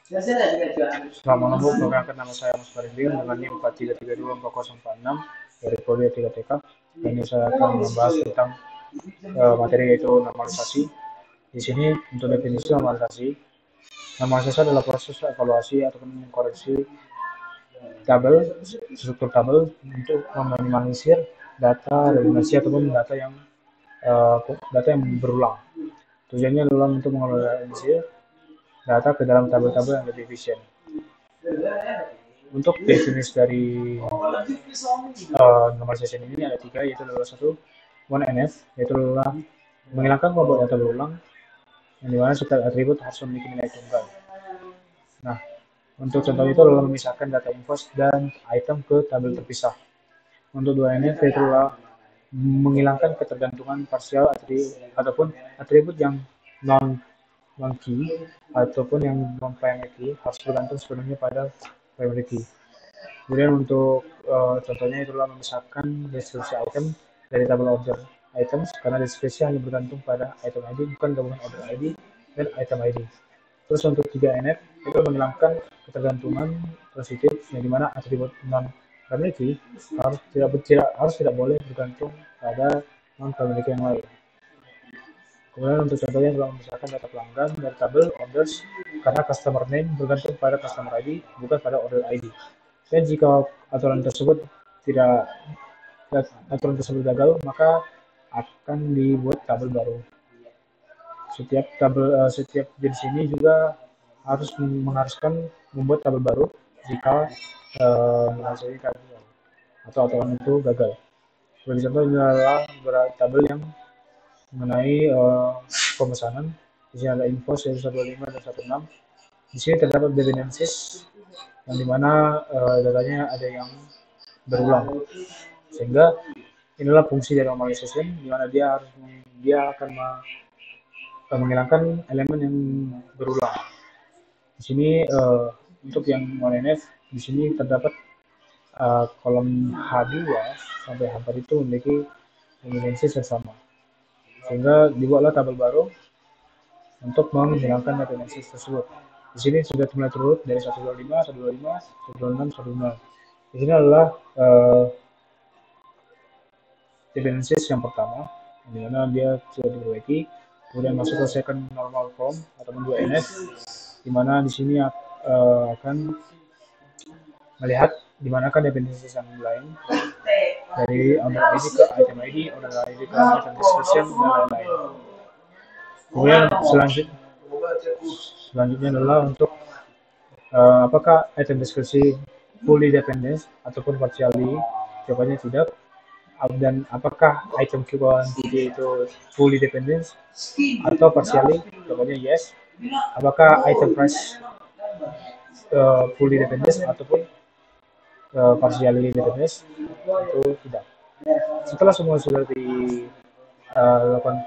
Selamat menunggu, perkenalkan nama saya Mas Farinding dengan NIM 433240446 dari Korea 3TK. Ini saya akan membahas tentang materi yaitu normalisasi. Di sini untuk definisi normalisasi, normalisasi adalah proses evaluasi ataupun mengkoreksi tabel, struktur tabel untuk meminimalisir data redundansi ataupun data yang berulang. Tujuannya adalah untuk mengorganisir data ke dalam tabel-tabel yang lebih efisien. Untuk definisi dari normalization ini ada tiga, yaitu adalah satu 1NF, yaitu adalah menghilangkan kelompok data berulang yang dimana setiap atribut harus memiliki nilai tunggal. Nah, untuk contoh itu adalah memisahkan data invoice dan item ke tabel terpisah. Untuk 2NF yaitu adalah menghilangkan ketergantungan parsial ataupun atribut yang non non key ataupun yang non primary key harus bergantung sepenuhnya pada primary key. Kemudian untuk contohnya itulah memisahkan deskripsi item dari tabel order items karena deskripsi hanya bergantung pada item ID bukan gabungan order ID dan item ID. Terus untuk 3NF itu menghilangkan ketergantungan positif yang dimana atribut non primary key harus tidak boleh bergantung pada non primary key yang lain. Kemudian untuk contohnya adalah memisahkan data pelanggan dari tabel orders karena customer name bergantung pada customer ID bukan pada order ID. Dan jika aturan tersebut tidak aturan tersebut gagal, maka akan dibuat tabel baru. Setiap jenis ini juga harus mengharuskan membuat tabel baru jika menghasilkan atau aturan itu gagal. Sebagai contoh ini adalah tabel yang mengenai pemesanan. Di sini ada invoice 125 dan 16. Di sini terdapat dependencies yang dimana datanya ada yang berulang, sehingga inilah fungsi dari normalization di mana dia akan menghilangkan elemen yang berulang. Di sini untuk yang 1NF di sini terdapat kolom H2 sampai H4 itu memiliki dependencies yang sama, sehingga dibuatlah tabel baru untuk menghilangkan dependencies tersebut. Di sini sudah mulai turut dari 125, 125, 126, 126. Di sini adalah dependencies yang pertama, di mana dia sudah diperbaiki, kemudian masuk ke second normal form ataupun 2NF, di mana di sini akan melihat di manakah dependencies yang lain dari order ID ke item ID, order ID ke item description dan lain-lain. Kemudian selanjutnya adalah untuk apakah item deskripsi fully dependent ataupun partially, jawabannya tidak. Dan apakah item quantity itu fully dependent atau partially, jawabannya yes. Apakah item price fully dependent ataupun partially dependent, itu tidak. Setelah semua sudah dilakukan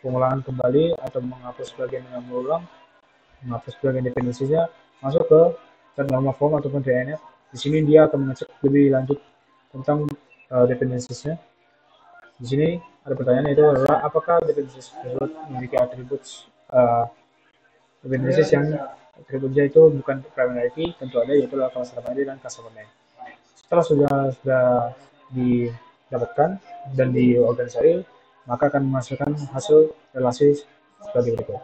pengulangan kembali atau menghapus bagian yang berulang, menghapus bagian dependensinya, masuk ke normal form ataupun DNF. Di sini dia akan mengecek lebih lanjut tentang dependensiesnya. Di sini ada pertanyaan, itu adalah apakah dependencies tersebut memiliki atribut dependencies yang atributnya itu bukan primary key, tentu ada, yaitu customer ID dan customer name. Setelah sudah didapatkan dan diorganisasi, maka akan menghasilkan hasil relasi sebagai berikut.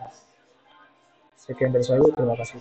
Sekian dari saya, terima kasih.